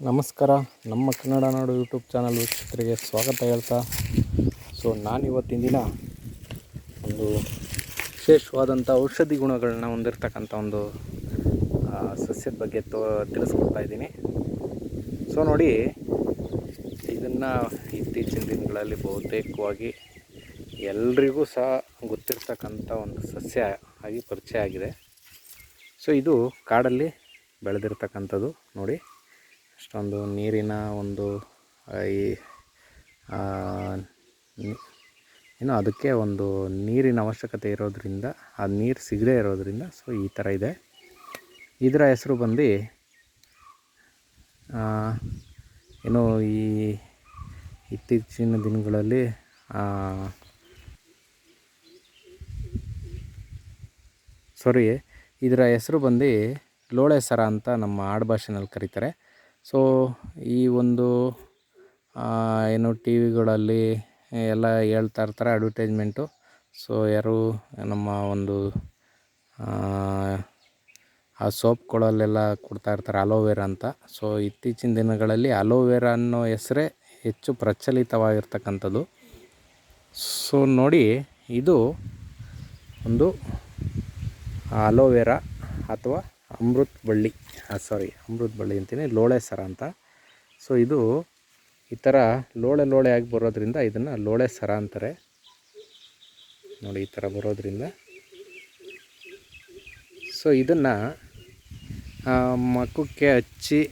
ನಮಸ್ಕಾರ. ನಮ್ಮ ಕನ್ನಡ ನಾಡು YouTube channel ವೀಕ್ಷಕರಿಗೆ ಸ್ವಾಗತ ಹೇಳ್ತಾ, ನಾನಿವತ್ತಿನ ದಿನ ಒಂದು ವಿಶೇಷವಾದಂಥ ಔಷಧಿ ಗುಣಗಳನ್ನ ಹೊಂದಿರತಕ್ಕಂಥ ಒಂದು ಸಸ್ಯದ ಬಗ್ಗೆ ತಿಳಿಸ್ಕೊಡ್ತಾ ಇದ್ದೀನಿ. ನೋಡಿ, ಇದನ್ನು ಇತ್ತೀಚಿನ ದಿನಗಳಲ್ಲಿ ಬಹುತೇಕವಾಗಿ ಎಲ್ರಿಗೂ ಸಹ ಗೊತ್ತಿರ್ತಕ್ಕಂಥ ಒಂದು ಸಸ್ಯ ಆಗಿ ಪರಿಚಯ ಆಗಿದೆ. ಇದು ಕಾಡಲ್ಲಿ ಬೆಳೆದಿರ್ತಕ್ಕಂಥದ್ದು. ನೋಡಿ, ಅಷ್ಟೊಂದು ನೀರಿನ ಒಂದು ಏನು ಅದಕ್ಕೆ ಒಂದು ನೀರಿನ ಅವಶ್ಯಕತೆ ಇರೋದರಿಂದ, ಆ ನೀರು ಸಿಗದೇ ಇರೋದರಿಂದ ಈ ಥರ ಇದೆ. ಇದರ ಹೆಸರು ಬಂದು ಏನೋ ಈ ಇತ್ತೀಚಿನ ದಿನಗಳಲ್ಲಿ ಇದರ ಹೆಸರು ಬಂದು ಲೋಳೆ ಸರ ಅಂತ ನಮ್ಮ ಆಡುಭಾಷೆನಲ್ಲಿ ಕರೀತಾರೆ. ಈ ಒಂದು ಏನು ಟಿ ವಿಗಳಲ್ಲಿ ಎಲ್ಲ ಹೇಳ್ತಾ ಇರ್ತಾರೆ ಅಡ್ವರ್ಟೈಸ್ಮೆಂಟು. ಯಾರು ನಮ್ಮ ಒಂದು ಆ ಸೋಪ್ಗಳಲ್ಲೆಲ್ಲ ಕೊಡ್ತಾ ಇರ್ತಾರೆ ಅಲೋವೆರಾ ಅಂತ. ಇತ್ತೀಚಿನ ದಿನಗಳಲ್ಲಿ ಅಲೋವೆರಾ ಅನ್ನೋ ಹೆಸರೇ ಹೆಚ್ಚು ಪ್ರಚಲಿತವಾಗಿರ್ತಕ್ಕಂಥದ್ದು. ನೋಡಿ, ಇದು ಒಂದು ಅಲೋವೆರಾ ಅಥವಾ ಅಮೃತ ಬಳ್ಳಿ ಅಂತೀನಿ, ಲೋಳೆ ಸರ ಅಂತ. ಇದು ಈ ಥರ ಲೋಳೆ ಆಗಿ ಬರೋದ್ರಿಂದ ಇದನ್ನು ಲೋಳೆ ಸರ ಅಂತಾರೆ. ನೋಡಿ, ಈ ಥರ ಬರೋದ್ರಿಂದ ಇದನ್ನು ಮುಖಕ್ಕೆ ಹಚ್ಚಿ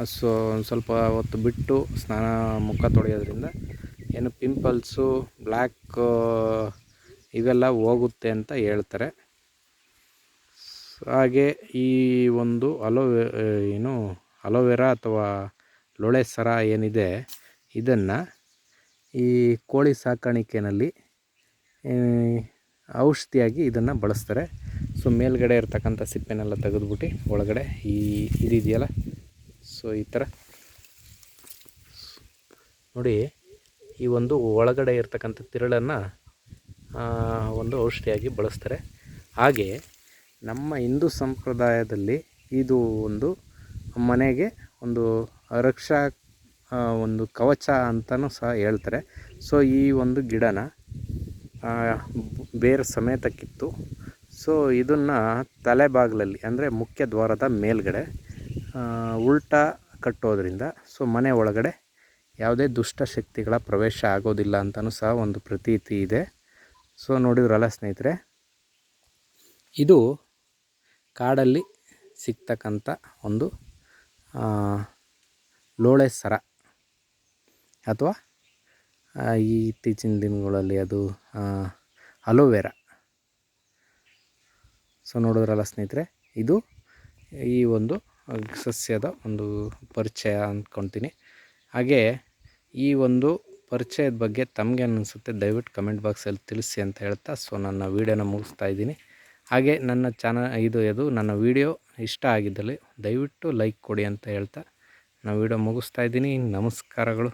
ಒಂದು ಸ್ವಲ್ಪ ಹೊತ್ತು ಬಿಟ್ಟು ಮುಖ ತೊಳೆಯೋದ್ರಿಂದ ಏನು ಪಿಂಪಲ್ಸು, ಬ್ಲ್ಯಾಕ್ ಇವೆಲ್ಲ ಹೋಗುತ್ತೆ ಅಂತ ಹೇಳ್ತಾರೆ. ಹಾಗೆ ಈ ಒಂದು ಅಲೋವೆರಾ ಅಥವಾ ಲೋಳೆ ಸರ ಏನಿದೆ, ಇದನ್ನು ಈ ಕೋಳಿ ಸಾಕಾಣಿಕೆಯಲ್ಲಿ ಔಷಧಿಯಾಗಿ ಇದನ್ನು ಬಳಸ್ತಾರೆ. ಮೇಲ್ಗಡೆ ಇರ್ತಕ್ಕಂಥ ಸಿಪ್ಪೆನೆಲ್ಲ ತೆಗೆದುಬಿಟ್ಟು ಒಳಗಡೆ ಇದಿದೆಯಲ್ಲ, ಈ ಥರ ನೋಡಿ, ಈ ಒಂದು ಒಳಗಡೆ ಇರ್ತಕ್ಕಂಥ ತಿರುಳನ್ನು ಒಂದು ಔಷಧಿಯಾಗಿ ಬಳಸ್ತಾರೆ. ಹಾಗೆ ನಮ್ಮ ಹಿಂದೂ ಸಂಪ್ರದಾಯದಲ್ಲಿ ಇದು ಒಂದು ಮನೆಗೆ ಒಂದು ರಕ್ಷಾ ಒಂದು ಕವಚ ಅಂತಲೂ ಸಹ ಹೇಳ್ತಾರೆ. ಈ ಒಂದು ಗಿಡನ ಬೇರು ಸಮೇತ ಕಿತ್ತು ಇದನ್ನು ತಲೆಬಾಗಿಲಲ್ಲಿ ಅಂದರೆ ಮುಖ್ಯ ದ್ವಾರದ ಮೇಲ್ಗಡೆ ಉಲ್ಟಾ ಕಟ್ಟೋದ್ರಿಂದ ಮನೆ ಒಳಗಡೆ ಯಾವುದೇ ದುಷ್ಟಶಕ್ತಿಗಳ ಪ್ರವೇಶ ಆಗೋದಿಲ್ಲ ಅಂತಲೂ ಸಹ ಒಂದು ಪ್ರತೀತಿ ಇದೆ. ನೋಡಿದ್ರಲ್ಲ ಸ್ನೇಹಿತರೆ, ಇದು ಕಾಡಲ್ಲಿ ಸಿಗ್ತಕ್ಕಂಥ ಒಂದು ಲೋಳೆ ಸರ ಅಥವಾ ಈ ಇತ್ತೀಚಿನ ದಿನಗಳಲ್ಲಿ ಅದು ಅಲೋವೆರಾ. ನೋಡಿದ್ರಲ್ಲ ಸ್ನೇಹಿತರೆ, ಇದು ಈ ಒಂದು ಸಸ್ಯದ ಒಂದು ಪರಿಚಯ ಅಂದ್ಕೊತೀನಿ. ಹಾಗೆ ಈ ಒಂದು ಪರಿಚಯದ ಬಗ್ಗೆ ತಮಗೆ ಅನಿಸುತ್ತೆ ದಯವಿಟ್ಟು ಕಮೆಂಟ್ ಬಾಕ್ಸಲ್ಲಿ ತಿಳಿಸಿ ಅಂತ ಹೇಳ್ತಾ ನನ್ನ ವೀಡಿಯೋನ ಮುಗಿಸ್ತಾ ಇದ್ದೀನಿ. ಹಾಗೆ ನನ್ನ ನನ್ನ ವೀಡಿಯೋ ಇಷ್ಟ ಆಗಿದ್ದಲ್ಲಿ ದಯವಿಟ್ಟು ಲೈಕ್ ಕೊಡಿ ಅಂತ ಹೇಳ್ತಾ ನಾನು ವೀಡಿಯೋ ಮುಗಿಸ್ತಾ ಇದ್ದೀನಿ. ನಮಸ್ಕಾರಗಳು.